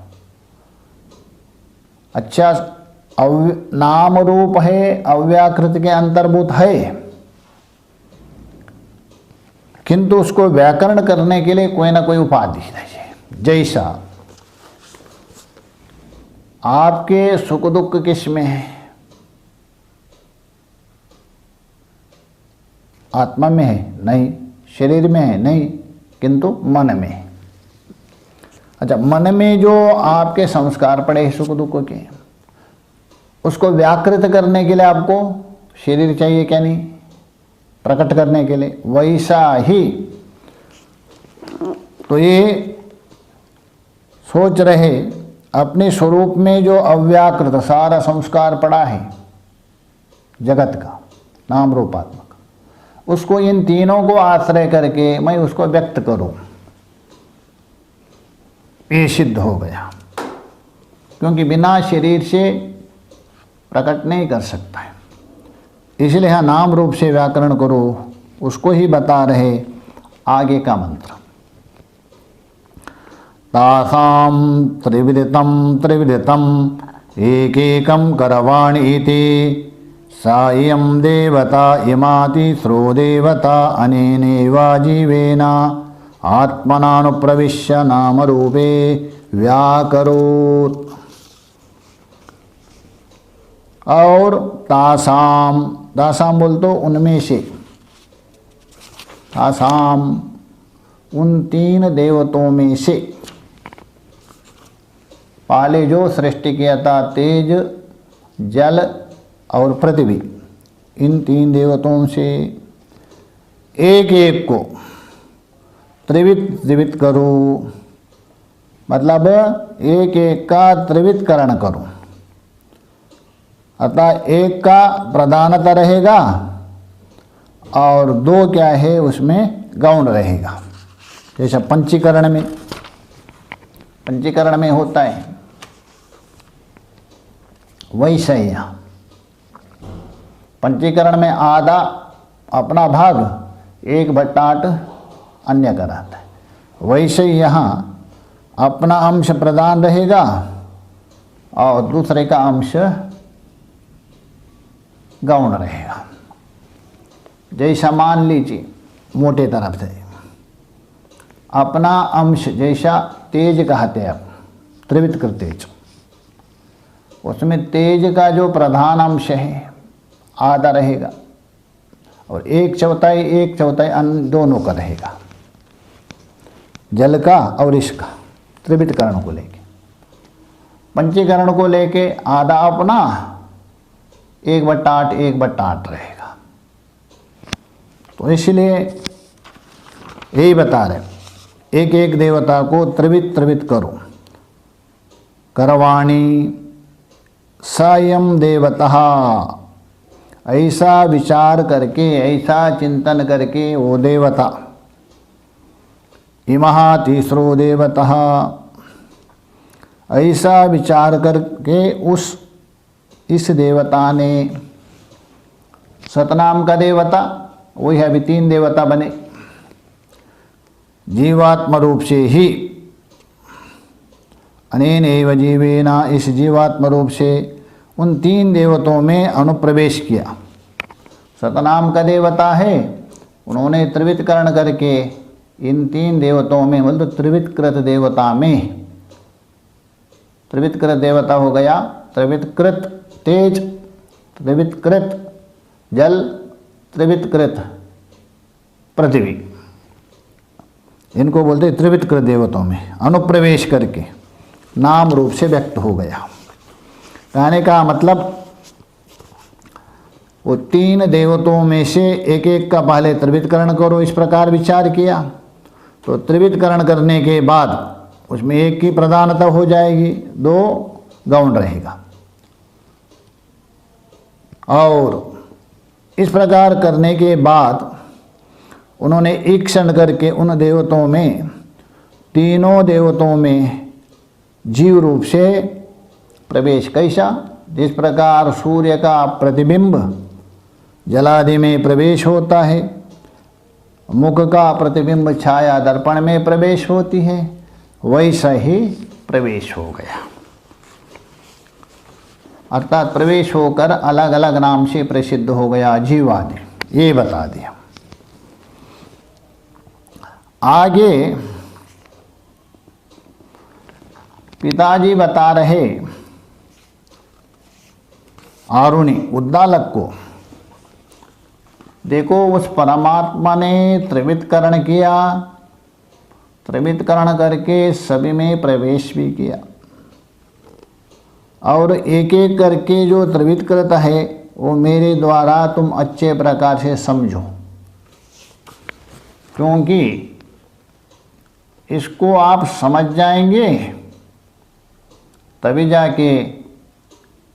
[SPEAKER 2] अच्छा, नाम रूप है अव्याकृत के अंतर्भूत है, किंतु उसको व्याकरण करने के लिए कोई ना कोई उपाधि चाहिए। जैसा आपके सुख दुख किस में है? आत्मा में है? नहीं। शरीर में है? नहीं, किंतु मन में है। अच्छा, मन में जो आपके संस्कार पड़े हैं सुख दुख के, उसको व्याकृत करने के लिए आपको शरीर चाहिए क्या नहीं? प्रकट करने के लिए। वैसा ही तो ये सोच रहे अपने स्वरूप में जो अव्याकृत सारा संस्कार पड़ा है जगत का नाम रूपात्मक, उसको इन तीनों को आश्रय करके मैं उसको व्यक्त करूं, ये सिद्ध हो गया। क्योंकि बिना शरीर से प्रकट नहीं कर सकता है, इसलिए यहाँ नाम रूप से व्याकरण करो। उसको ही बता रहे आगे का मंत्र। तासाम त्रिविदितम एकेकं करवाणि इति सायं देवता इमाति स्रो देवता अनेनैवा जीवेन आत्मनानुप्रविश्य नाम रूपे व्याकरोत्। और तासाम, तासाम बोल तो उनमें से, तासाम उन 3 देवताओं में से, पहले जो सृष्टि किया था तेज जल और पृथ्वी, इन 3 देवताओं से एक एक को त्रिवित करो, मतलब एक एक का त्रिवितकरण करो। अतः एक का प्रधानता रहेगा और 2 क्या है उसमें गौण रहेगा। जैसा पंचीकरण में होता है वैसा ही यहाँ पंचीकरण में आधा अपना भाग 1/8 अन्य का रहता है, वैसे ही यहाँ अपना अंश प्रदान रहेगा और दूसरे का अंश गौण रहेगा। जैसा मान लीजिए मोटे तरफ से अपना अंश, जैसा तेज कहते हैं आप, त्रिवितकृत तेज, उसमें तेज का जो प्रधान अंश है आधा रहेगा और 1/4 अन्य दोनों का रहेगा, जल का और इसका, त्रिवितकरण को लेके। पंचीकरण को लेके आधा अपना, 1/8 रहेगा। तो इसलिए यही बता रहे, एक एक देवता को त्रिवित करो। करवाणी सायं देवता, ऐसा विचार करके, ऐसा चिंतन करके वो देवता, इमहा तीसरो देवता, ऐसा विचार करके इस देवता ने, सतनाम का देवता वही है, अभी 3 देवता बने। जीवात्म रूप से ही, अनेनैव जीवेन, इस जीवात्म रूप से उन 3 देवताओं में अनुप्रवेश किया। सतनाम का देवता है, उन्होंने त्रिवितकरण करके इन 3 देवताओं में, मतलब त्रिवितकृत देवता में, त्रिवितकृत देवता हो गया त्रिवितकृत तेज, त्रिवितकृत जल, त्रिवितकृत पृथ्वी, इनको बोलते त्रिवितकृत देवताओं में अनुप्रवेश करके नाम रूप से व्यक्त हो गया। कहने का मतलब वो तीन देवताओं में से एक एक का पहले त्रिवितकरण करो, इस प्रकार विचार किया। तो त्रिवितकरण करने के बाद उसमें एक की प्रधानता हो जाएगी, दो गौण रहेगा। और इस प्रकार करने के बाद उन्होंने ईक्षण करके उन देवताओं में, तीनों देवताओं में जीव रूप से प्रवेश कैसा, जिस प्रकार सूर्य का प्रतिबिंब जलादि में प्रवेश होता है, मुख का प्रतिबिंब छाया दर्पण में प्रवेश होती है, वैसा ही प्रवेश हो गया। अर्थात प्रवेश होकर अलग अलग नाम से प्रसिद्ध हो गया जीवादि, ये बता दिया। आगे पिताजी बता रहे आरुणि उद्दालक को, देखो उस परमात्मा ने त्रिवितकरण किया, त्रिवितकरण करके सभी में प्रवेश भी किया, और एक एक करके जो त्रिवितकृत है वो मेरे द्वारा तुम अच्छे प्रकार से समझो, क्योंकि इसको आप समझ जाएंगे तभी जाके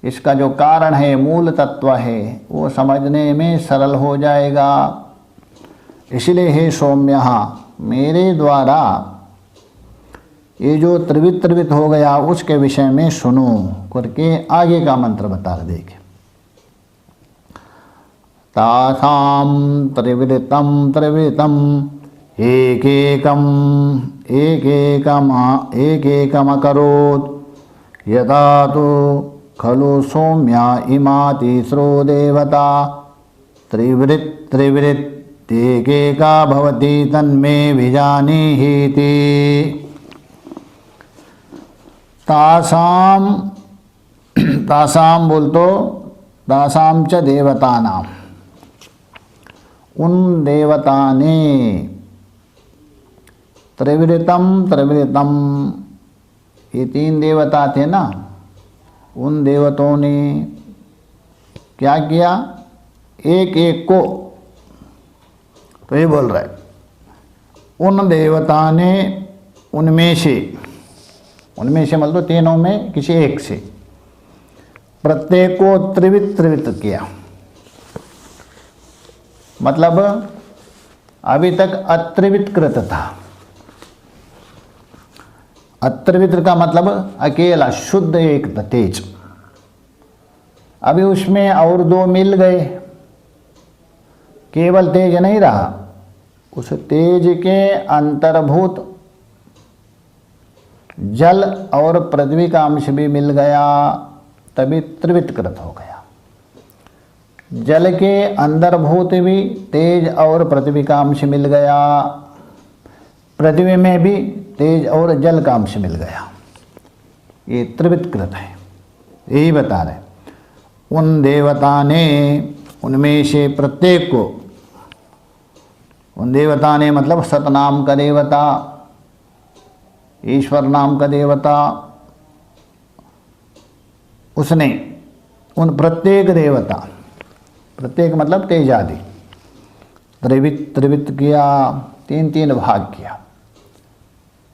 [SPEAKER 2] इसका जो कारण है, मूल तत्व है, वो समझने में सरल हो जाएगा। इसलिए हे सौम्य, मेरे द्वारा ये जो त्रिवित हो गया उसके विषय में सुनो करके आगे का मंत्र बता रहे। देखे, तासाम त्रिवितम त्रिवितम एकैकम अकरोत् यदा तो खलु सौम्या इमा तीसरो देवता त्रिवृत् एकैका भवति तन्मे विजानीहीति। तासाम बोल तो तासाम च देवतानाम, उन देवता ने त्रिवृतम, ये तीन देवता थे ना, उन देवताओं ने क्या किया, एक एक को, तो ये बोल रहा है उन देवता ने उनमें से मतलब तीनों में किसी एक से प्रत्येक को त्रिवित किया। मतलब अभी तक अत्रिवितकृत था। अत्रिवित का मतलब अकेला शुद्ध एक तेज, अभी उसमें और दो मिल गए, केवल तेज नहीं रहा, उस तेज के अंतर्भूत जल और पृथ्वी का अंश भी मिल गया, तभी त्रिवितकृत हो गया। जल के अंतर्भूत भी तेज और पृथ्वी का अंश मिल गया, पृथ्वी में भी तेज और जल का अंश मिल गया, ये त्रिवितकृत है। यही बता रहे, उन देवता ने उनमें से प्रत्येक को, उन देवता ने मतलब सतनाम का देवता, ईश्वर नाम का देवता, उसने उन प्रत्येक देवता, प्रत्येक मतलब तेज आदि, त्रिवित किया, तीन तीन भाग किया,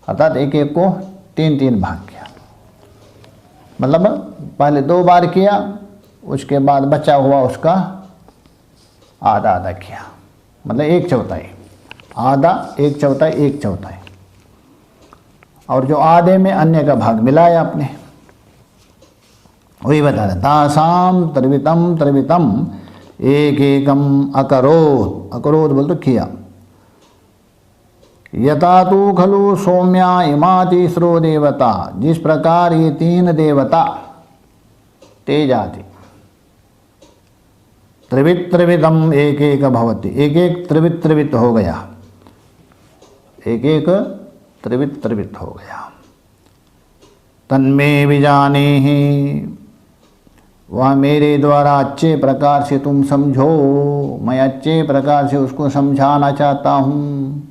[SPEAKER 2] अर्थात एक एक को तीन तीन भाग किया। मतलब पहले दो बार किया, उसके बाद बचा हुआ उसका आधा आधा किया, मतलब एक चौथाई, आधा एक चौथाई एक चौथाई, और जो आधे में अन्य का भाग मिलाया आपने, वही बता रहे। तासाम त्रिवितम एकैकम अकरोत् बोल तो किया, यथा तो खलु सौम्या इमा तीसरो देवता, जिस प्रकार ये तीन देवता तेज आदि त्रिवितम एक भवति, एक एक त्रिवित हो गया, एक एक त्रिवित हो गया। तन्मे विजानीहि, वह मेरे द्वारा अच्छे प्रकार से तुम समझो, मैं अच्छे प्रकार से उसको समझाना चाहता हूँ,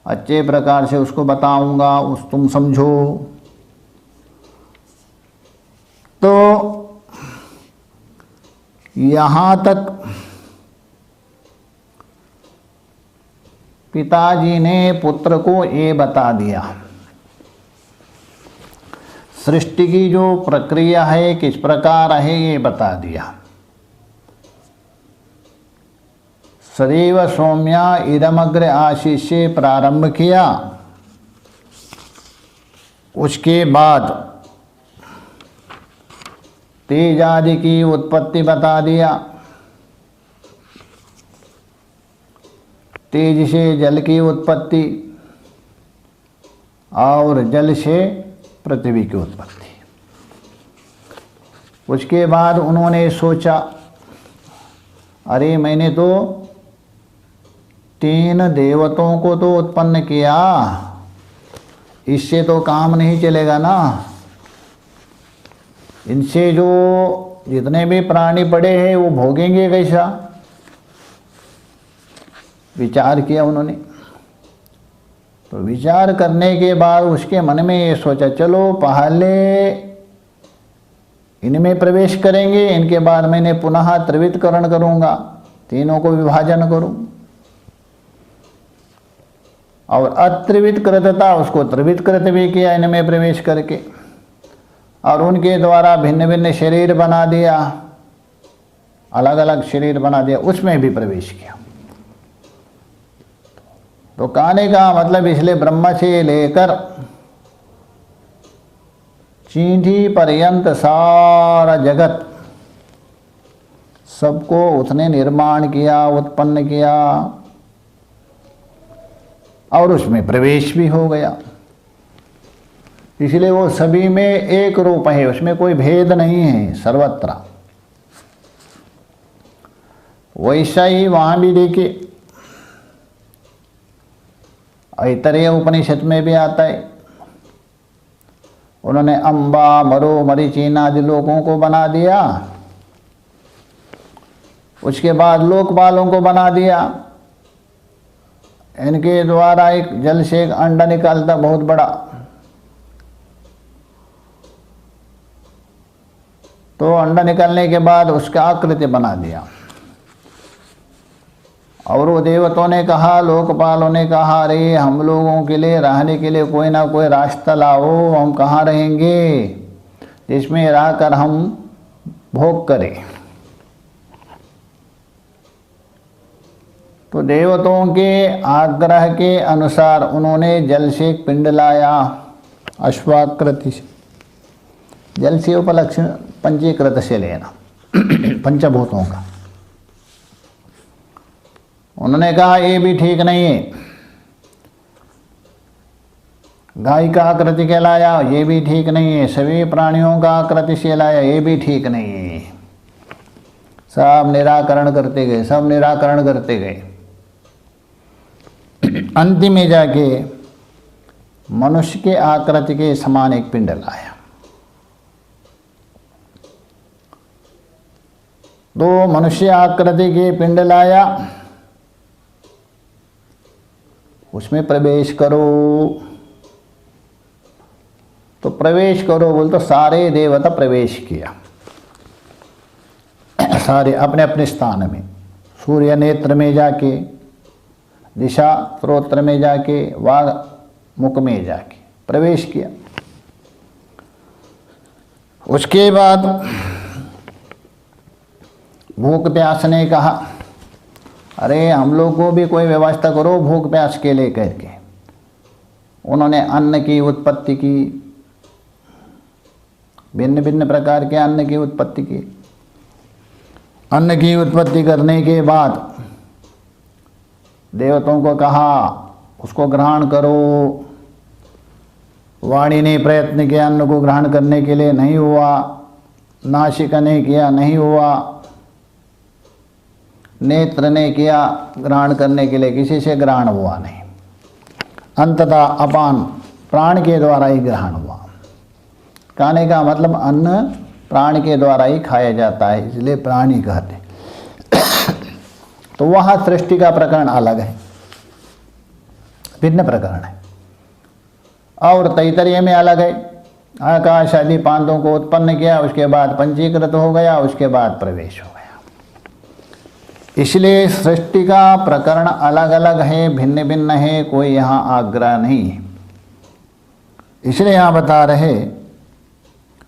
[SPEAKER 2] अच्छे प्रकार से उसको बताऊंगा, तुम समझो। तो यहाँ तक पिताजी ने पुत्र को ये बता दिया, सृष्टि की जो प्रक्रिया है किस प्रकार है ये बता दिया। सदैव सौम्या इदमग्र आशीष से प्रारंभ किया, उसके बाद तेज आदि की उत्पत्ति बता दिया, तेज से जल की उत्पत्ति और जल से पृथ्वी की उत्पत्ति। उसके बाद उन्होंने सोचा, अरे मैंने तो 3 देवताओं को तो उत्पन्न किया, इससे तो काम नहीं चलेगा ना। इनसे जो जितने भी प्राणी पड़े हैं वो भोगेंगे कैसा। विचार किया उन्होंने। तो विचार करने के बाद उसके मन में ये सोचा, चलो पहले इनमें प्रवेश करेंगे, इनके बाद मैंने पुनः त्रिवितकरण करूँगा, तीनों को विभाजन करूँ। और अत्रिवितकृत था उसको त्रिवितकृत भी किया इनमें प्रवेश करके, और उनके द्वारा भिन्न भिन्न शरीर बना दिया, अलग अलग शरीर बना दिया, उसमें भी प्रवेश किया। तो कहने का मतलब इसलिए ब्रह्मा से लेकर चींटी पर्यंत सारा जगत सबको उसने निर्माण किया, उत्पन्न किया और उसमें प्रवेश भी हो गया। इसलिए वो सभी में एक रूप है, उसमें कोई भेद नहीं है, सर्वत्र। वैसा ही वहाँ भी देखिए, ऐतरेय उपनिषद में भी आता है, उन्होंने अम्बा, मरु, मरीचीन आदि लोगों को बना दिया, उसके बाद लोकपालों को बना दिया। इनके द्वारा एक जल से एक अंडा निकालता बहुत बड़ा, तो अंडा निकलने के बाद उसका आकृति बना दिया। और वो देवताओं ने कहा, लोकपालों ने कहा, अरे हम लोगों के लिए रहने के लिए कोई ना कोई रास्ता लाओ, हम कहाँ रहेंगे जिसमें रहकर हम भोग करें। तो देवताओं के आग्रह के अनुसार उन्होंने जल से एक पिंड लाया, अश्वाकृति से। जल से उपलक्षण पंचीकृत से लेना, पंचभूतों का। उन्होंने कहा ये भी ठीक नहीं है, गाय का आकृति के लाया, ये भी ठीक नहीं है, सभी प्राणियों का आकृति से लाया, ये भी ठीक नहीं है। सब निराकरण करते गए, सब निराकरण करते गए। अंतिम में जाके मनुष्य के आकृति के समान एक पिंड लाया। तो मनुष्य आकृति के पिंड लाया, उसमें प्रवेश करो। तो प्रवेश करो बोल तो सारे देवता प्रवेश किया, सारे अपने अपने स्थान में। सूर्य नेत्र में जाके, दिशा स्रोत्र में जाके, वाग मुख में जाके प्रवेश किया। उसके बाद भूख प्यास ने कहा, अरे हम लोग को भी कोई व्यवस्था करो भूख प्यास के लिए करके। उन्होंने अन्न की उत्पत्ति की, भिन्न भिन्न प्रकार के अन्न की उत्पत्ति की। अन्न की उत्पत्ति करने के बाद देवताओं को कहा उसको ग्रहण करो। वाणी ने प्रयत्न किया अन्न को ग्रहण करने के लिए, नहीं हुआ। नासिका ने किया, नहीं हुआ। नेत्र ने किया ग्रहण करने के लिए, किसी से ग्रहण हुआ नहीं। अंततः अपान प्राण के द्वारा ही ग्रहण हुआ। कहने का मतलब अन्न प्राण के द्वारा ही खाया जाता है, इसलिए प्राणी कहते। तो वहाँ सृष्टि का प्रकरण अलग है, भिन्न प्रकरण है। और तैतरीय में अलग है, आकाश आदि पांचों को उत्पन्न किया, उसके बाद पंचीकृत हो गया, उसके बाद प्रवेश हो गया। इसलिए सृष्टि का प्रकरण अलग अलग है, भिन्न भिन्न है, कोई यहाँ आग्रह नहीं है। इसलिए यहाँ बता रहे,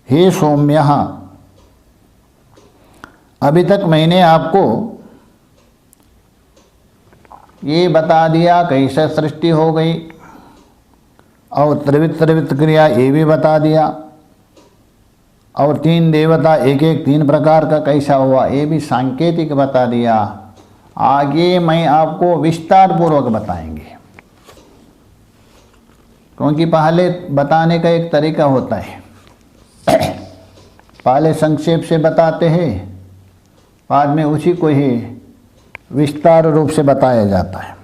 [SPEAKER 2] हे सौम्य, अभी तक मैंने आपको ये बता दिया कैसे सृष्टि हो गई, और त्रिविध त्रिविध क्रिया ये भी बता दिया, और तीन देवता एक एक तीन प्रकार का कैसा हुआ ये भी सांकेतिक बता दिया। आगे मैं आपको विस्तार पूर्वक बताएंगे, क्योंकि पहले बताने का एक तरीका होता है, पहले संक्षेप से बताते हैं, बाद में उसी को ही विस्तार रूप से बताया जाता है।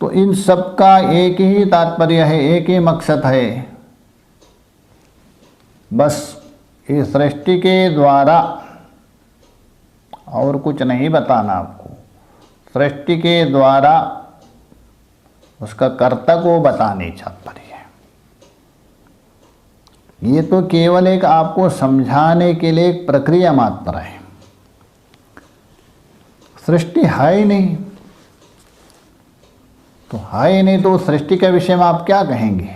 [SPEAKER 2] तो इन सब का एक ही तात्पर्य है, एक ही मकसद है, बस इस सृष्टि के द्वारा और कुछ नहीं बताना आपको, सृष्टि के द्वारा उसका कर्ता को बताने तात्पर्य है। ये तो केवल एक आपको समझाने के लिए एक प्रक्रिया मात्र है, सृष्टि है ही नहीं, तो है ही नहीं तो सृष्टि के विषय में आप क्या कहेंगे।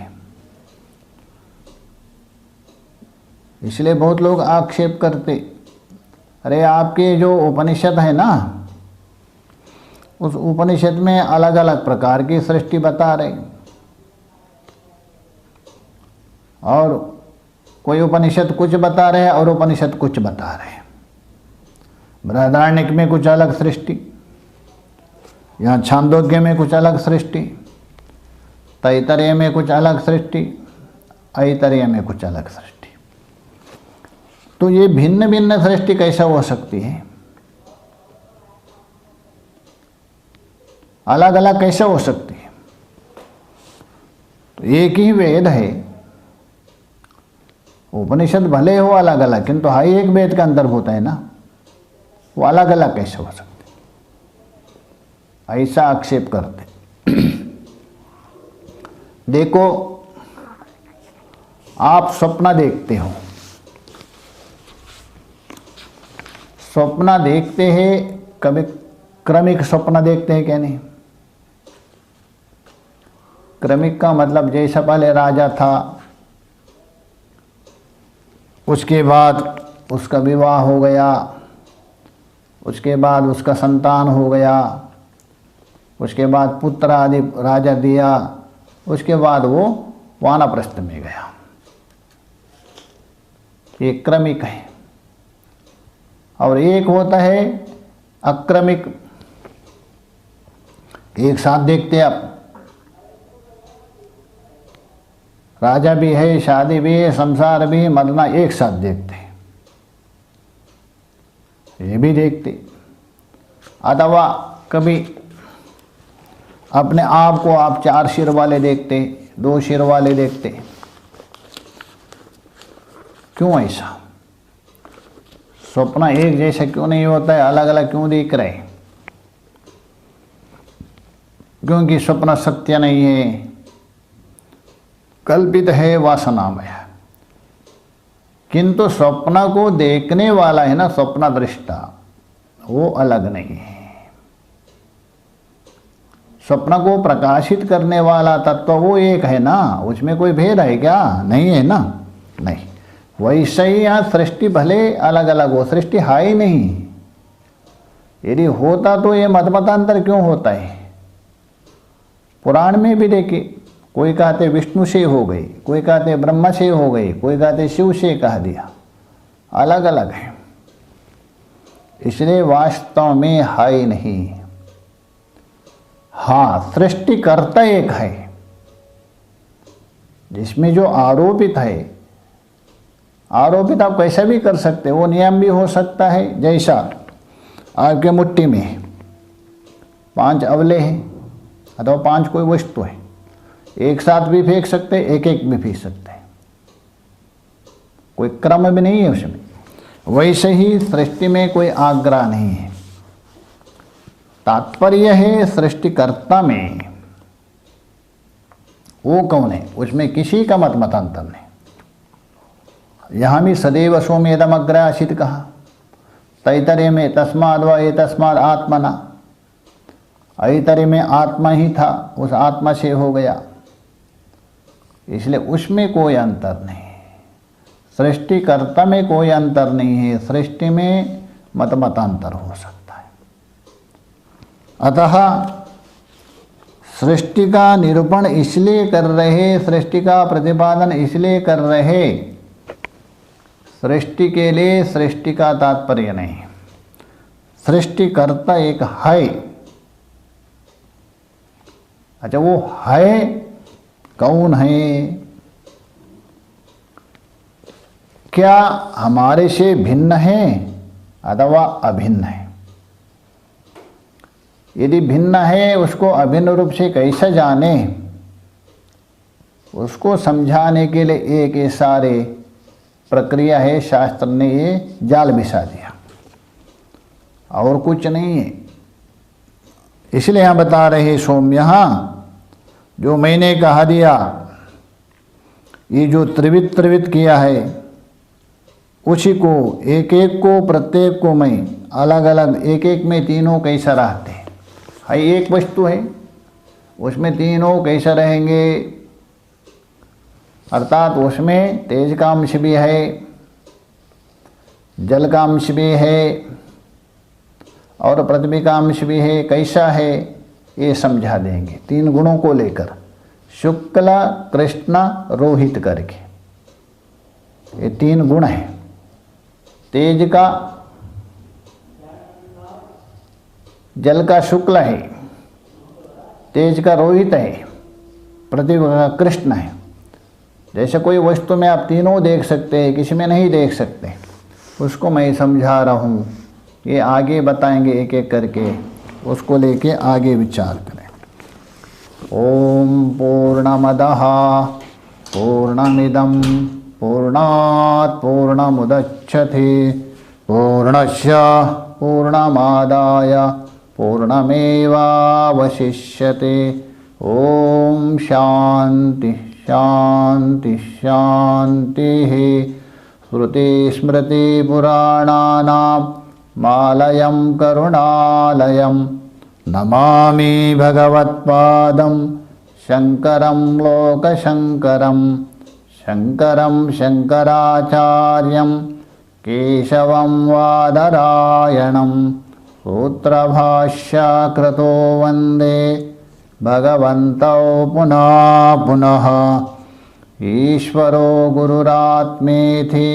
[SPEAKER 2] इसलिए बहुत लोग आक्षेप करते, अरे आपके जो उपनिषद है ना, उस उपनिषद में अलग अलग प्रकार की सृष्टि बता रहे, और कोई उपनिषद कुछ बता रहे और उपनिषद कुछ बता रहे। बृहदारण्यक में कुछ अलग सृष्टि, यहाँ छांदोग्य में कुछ अलग सृष्टि, तैतरीय में कुछ अलग सृष्टि, ऐतरेय में कुछ अलग सृष्टि। तो ये भिन्न भिन्न सृष्टि कैसा हो सकती है, अलग अलग कैसे हो सकती है। तो एक ही वेद है, उपनिषद भले हो अलग अलग, किंतु हाई एक वेद का अंतर्भूत है ना, वो अलग अलग कैसे हो सकते, ऐसा आक्षेप करते। देखो, आप स्वप्न देखते हो, स्वप्न देखते हैं, कभी क्रमिक स्वप्न देखते हैं क्या नहीं। क्रमिक का मतलब जैसा पहले राजा था, उसके बाद उसका विवाह हो गया, उसके बाद उसका संतान हो गया, उसके बाद पुत्र आदि राजा दिया, उसके बाद वो वानप्रस्थ में गया। ये क्रमिक है। और एक होता है अक्रमिक, एक साथ देखते आप, राजा भी है, शादी भी है, संसार भी है, मरना एक साथ देखते हैं, ये भी देखते। अथवा कभी अपने आप को आप 4 सिर वाले देखते, 2 सिर वाले देखते, क्यों ऐसा? स्वप्न एक जैसा क्यों नहीं होता है, अलग अलग क्यों दिख रहे? क्योंकि स्वप्न सत्य नहीं है, कल्पित है, वासनामय है। किंतु स्वप्न को देखने वाला है ना, स्वप्न दृष्टा, वो अलग नहीं है। स्वप्न को प्रकाशित करने वाला तत्व वो एक है ना, उसमें कोई भेद है क्या? नहीं है ना, नहीं। वैसे ही यहाँ सृष्टि भले अलग अलग हो, सृष्टि है ही नहीं। यदि होता तो ये मतमतांतर क्यों होता है? पुराण में भी देखिए, कोई कहते विष्णु से हो गई, कोई कहते ब्रह्मा से हो गई, कोई कहते शिव से कह दिया, अलग अलग है। इसलिए वास्तव में है ही नहीं। हाँ, सृष्टिकर्ता एक है, जिसमें जो आरोपित है, आरोपित आप कैसा भी कर सकते हो, वो नियम भी हो सकता है। जैसा आपके मुट्ठी में 5 अवले हैं अथवा 5 कोई वस्तु है, एक साथ भी फेंक सकते, एक एक भी फेंक सकते हैं, कोई क्रम भी नहीं है उसमें। वैसे ही सृष्टि में कोई आग्रह नहीं है। तात्पर्य है सृष्टिकर्ता में वो कौन है, उसमें किसी का मतांतर नहीं। यहाँ भी सदैव सौम्यदम अग्र आशित कहा, तैतरे में तस्माद व ये तस्माद आत्मना, ऐतरे में आत्मा ही था, उस आत्मा से हो गया, इसलिए उसमें कोई अंतर नहीं। सृष्टिकर्ता में कोई अंतर नहीं है, सृष्टि में मतांतर हो सकता है। अतः सृष्टि का निरूपण इसलिए कर रहे, सृष्टि का प्रतिपादन इसलिए कर रहे, सृष्टि के लिए सृष्टि का तात्पर्य नहीं। सृष्टिकर्ता एक है। अच्छा, वो है कौन है? क्या हमारे से भिन्न है अथवा अभिन्न है? यदि भिन्न है, उसको अभिन्न रूप से कैसे जाने, उसको समझाने के लिए एक ये सारे प्रक्रिया है। शास्त्र ने ये जाल बिछा दिया और कुछ नहीं है। इसलिए यहाँ बता रहे सौम्य, जो मैंने कहा दिया, ये जो त्रिविध किया है, उसी को एक एक को, प्रत्येक को मैं अलग अलग, एक एक में तीनों कैसा रहते हैं। एक वस्तु है, उसमें तीनों कैसे रहेंगे, अर्थात उसमें तेज का अंश भी है, जल का अंश भी है और पृथ्वी का अंश भी है। कैसा है ये समझा देंगे, तीन गुणों को लेकर, शुक्ल कृष्ण रोहित करके ये तीन गुण हैं। तेज का, जल का शुक्ल है, तेज का रोहित है, पृथ्वी का कृष्ण है। जैसे कोई वस्तु में आप तीनों देख सकते हैं, किसी में नहीं देख सकते, उसको मैं समझा रहा हूँ। ये आगे बताएंगे एक एक करके, उसको लेके आगे विचार करें। ओम पूर्णमदः पूर्णमिदं पूर्णात् पूर्णमुदच्यते पूर्णस्य पूर्णमादाय पूर्णमेवावशिष्यते। ओम शांति शांति शांतिः। श्रुतिस्मृतिपुराणानामालयं करुणालयं नमामि भगवत्पादं शङ्करं लोकशङ्करं, शङ्करं शङ्कराचार्यं केशवं वादरायणं। सूत्रभाष्यकृतो वन्दे भगवन्तौ पुनः पुनः। ईश्वरो गुरुरात्मेति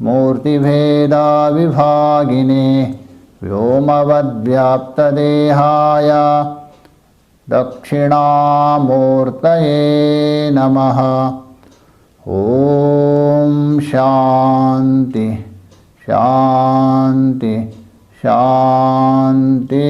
[SPEAKER 2] मूर्तिभेदविभागिने व्योमवद्व्याप्तदेहाय दक्षिणामूर्तये नमः। ओम शांति शांति शांति।